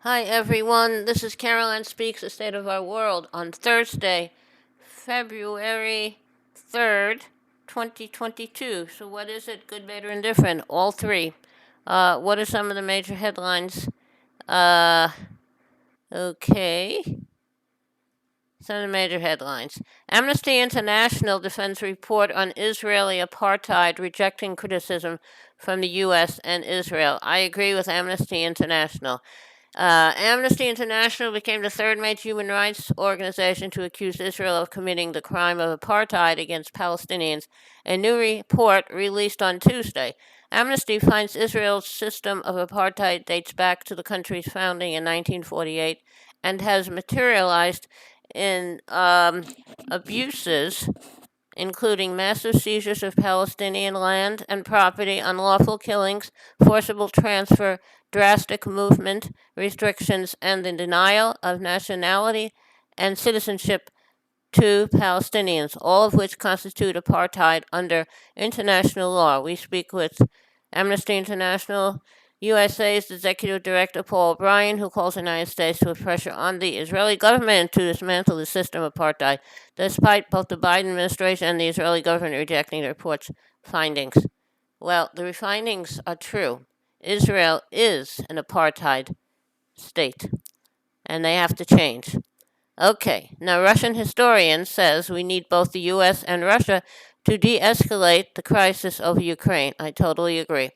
Hi everyone, this is Caroline Speaks, The State of Our World on Thursday, February 3rd, 2022. So what is it, good, bad, or indifferent? All three. What are some of the major headlines? Uh, okay. Some of the major headlines. Amnesty International defends report on Israeli apartheid, rejecting criticism from the U.S. and Israel. I agree with Amnesty International. Amnesty International became the third major human rights organization to accuse Israel of committing the crime of apartheid against Palestinians. A new report released on Tuesday. Amnesty finds Israel's system of apartheid dates back to the country's founding in 1948 and has materialized in abuses including massive seizures of Palestinian land and property, unlawful killings, forcible transfer, drastic movement restrictions, and the denial of nationality and citizenship to Palestinians, all of which constitute apartheid under international law. We speak with Amnesty International USA's Executive Director Paul O'Brien, who calls the United States to put pressure on the Israeli government to dismantle the system of apartheid, despite both the Biden administration and the Israeli government rejecting the report's findings. Well, the findings are true. Israel is an apartheid state, and they have to change. Okay, now Russian historian says we need both the US and Russia to de escalate the crisis over Ukraine. I totally agree.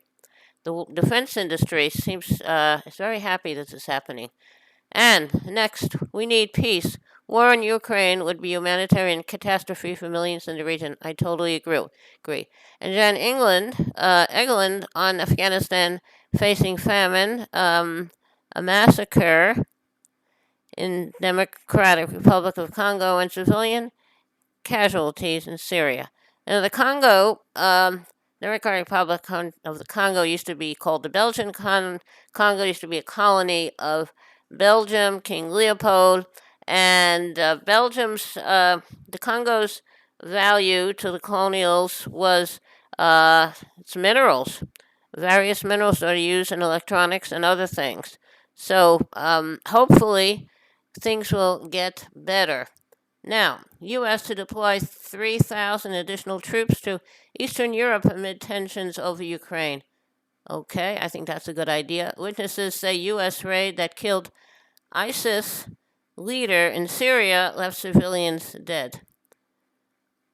The defense industry seems is very happy this is happening. And next, we need peace. War in Ukraine would be a humanitarian catastrophe for millions in the region. I totally agree. And Jan Egeland on Afghanistan facing famine, a massacre in Democratic Republic of Congo, and civilian casualties in Syria. Now, the Congo, Democratic Republic of the Congo used to be called the Belgian Congo, used to be a colony of Belgium, King Leopold, and the Congo's value to the colonials was its minerals. Various minerals are used in electronics and other things. So hopefully things will get better. Now, U.S. to deploy 3,000 additional troops to Eastern Europe amid tensions over Ukraine. Okay, I think that's a good idea. Witnesses say U.S. raid that killed ISIS leader in Syria left civilians dead.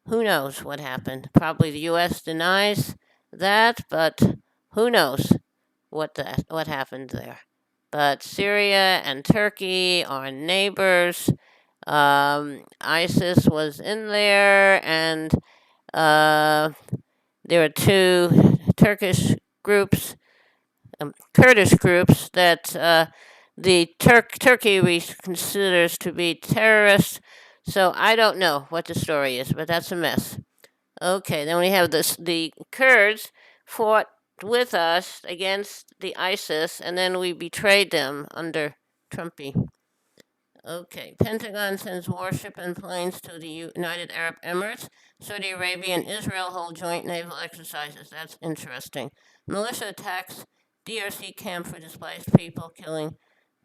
Who knows what happened? Probably the U.S. denies that, but who knows what happened there? But Syria and Turkey are neighbors. ISIS was in there, and there are two Turkish groups, Kurdish groups that Turkey considers to be terrorists. So I don't know what the story is, but that's a mess. Okay, then we have the Kurds fought with us against the ISIS, and then we betrayed them under Trumpy. Okay, Pentagon sends warship and planes to the United Arab Emirates. Saudi Arabia and Israel hold joint naval exercises. That's interesting. Militia attacks DRC camp for displaced people, killing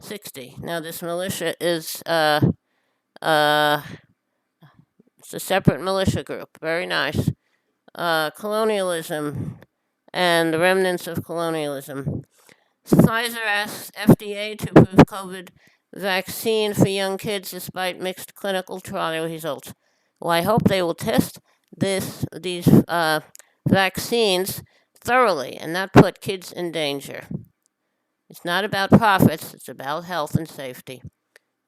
60. Now, this militia is uh, it's a separate militia group. Very nice. Colonialism and the remnants of colonialism. Pfizer asks FDA to approve COVID vaccine for young kids despite mixed clinical trial results. Well, I hope they will test these vaccines thoroughly and not put kids in danger. It's not about profits, it's about health and safety.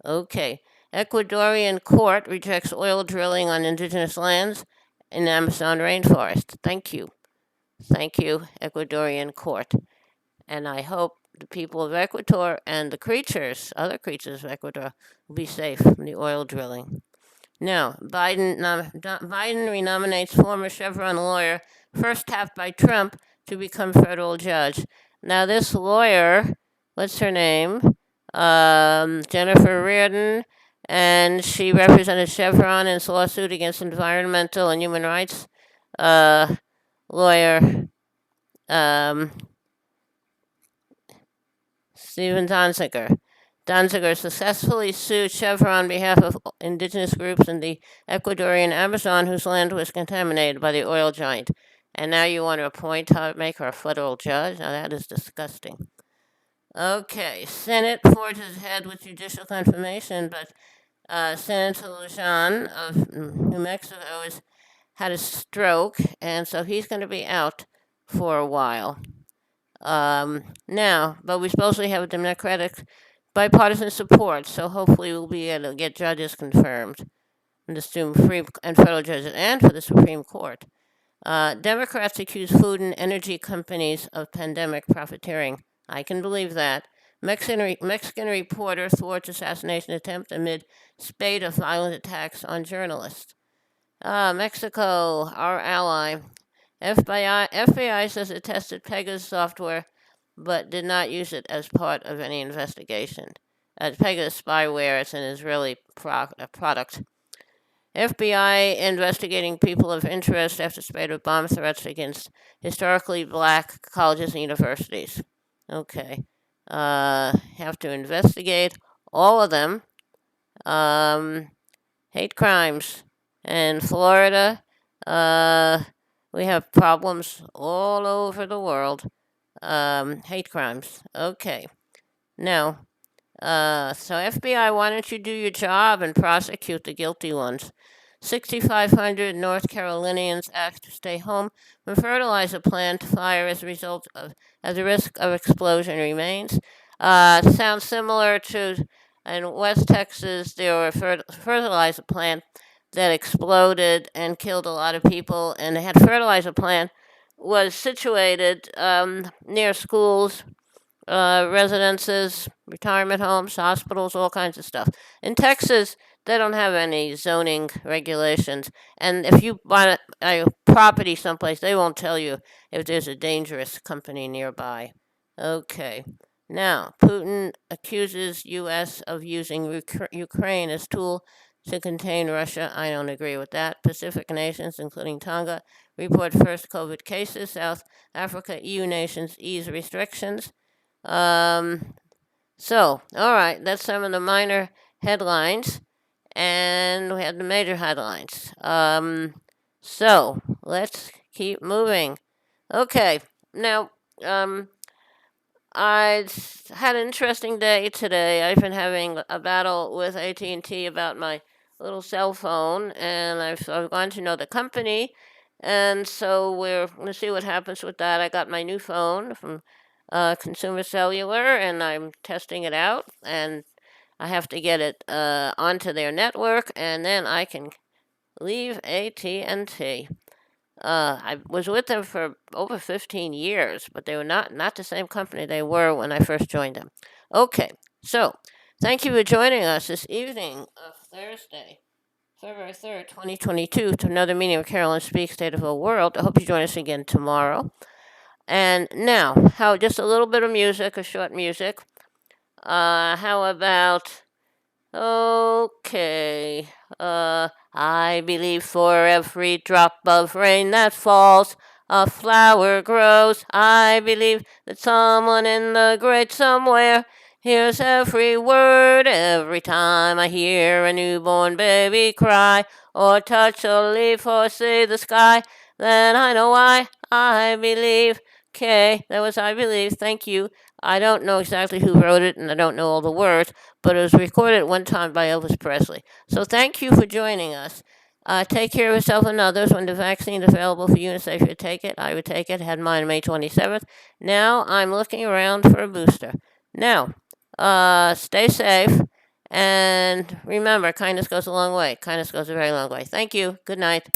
Okay. Ecuadorian court rejects oil drilling on indigenous lands in Amazon rainforest. Thank you. Thank you, Ecuadorian court. And I hope the people of Ecuador and the other creatures of Ecuador, will be safe from the oil drilling. Now, Biden renominates former Chevron lawyer, first tapped by Trump, to become federal judge. Now, this lawyer, what's her name? Jennifer Reardon, and she represented Chevron in its lawsuit against environmental and human rights lawyer Steven Donziger. Danziger successfully sued Chevron on behalf of indigenous groups in the Ecuadorian Amazon whose land was contaminated by the oil giant. And now you want to make her a federal judge? Now that is disgusting. Okay, Senate forges ahead with judicial confirmation, but Senator Lujan of New Mexico had a stroke, and so he's going to be out for a while. Now, but we supposedly have a Democratic bipartisan support, so hopefully we'll be able to get judges confirmed and the Supreme and federal judges and for the Supreme Court. Democrats accuse food and energy companies of pandemic profiteering. I can believe that. Mexican reporter thwarts assassination attempt amid spate of violent attacks on journalists. Mexico, our ally. FBI says it tested Pegasus software but did not use it as part of any investigation. Pegasus spyware is an Israeli product. FBI investigating people of interest after spate of bomb threats against historically black colleges and universities. Okay. Have to investigate all of them. Hate crimes. In Florida, we have problems all over the world. Hate crimes. Okay. Now, so FBI, why don't you do your job and prosecute the guilty ones? 6,500 North Carolinians asked to stay home when fertilizer plant fire as a risk of explosion remains. Sounds similar to in West Texas. There were fertilizer plant that exploded and killed a lot of people, and the fertilizer plant was situated near schools, residences, retirement homes, hospitals, all kinds of stuff. In Texas, they don't have any zoning regulations, and if you buy a property someplace, they won't tell you if there's a dangerous company nearby. Okay. Now, Putin accuses U.S. of using Ukraine as tool to contain Russia. I don't agree with that. Pacific nations, including Tonga, report first COVID cases. South Africa, EU nations ease restrictions. All right, that's some of the minor headlines, and we have the major headlines. So let's keep moving. Okay, now, I had an interesting day today. I've been having a battle with AT&T about my little cell phone, and I've gone to know the company, and so we're going to see what happens with that. I got my new phone from Consumer Cellular, and I'm testing it out, and I have to get it onto their network, and then I can leave AT&T. I was with them for over 15 years, but they were not the same company they were when I first joined them. Okay, so thank you for joining us this evening of Thursday, February 3rd, 2022, to another meeting of Carolyn Speaks State of the World. I hope you join us again tomorrow. And now, just a little bit of music, a short music. How about, okay, I believe for every drop of rain that falls, a flower grows. I believe that someone in the great somewhere hears every word every time I hear a newborn baby cry, or touch a leaf or see the sky. Then I know why I believe. Okay, that was I Believe. Thank you. I don't know exactly who wrote it, and I don't know all the words, but it was recorded one time by Elvis Presley. So thank you for joining us. Take care of yourself and others. When the vaccine is available for you and safe to take it, I would take it. Had mine May 27th. Now I'm looking around for a booster. Now, stay safe, and remember, kindness goes a long way. Kindness goes a very long way. Thank you. Good night.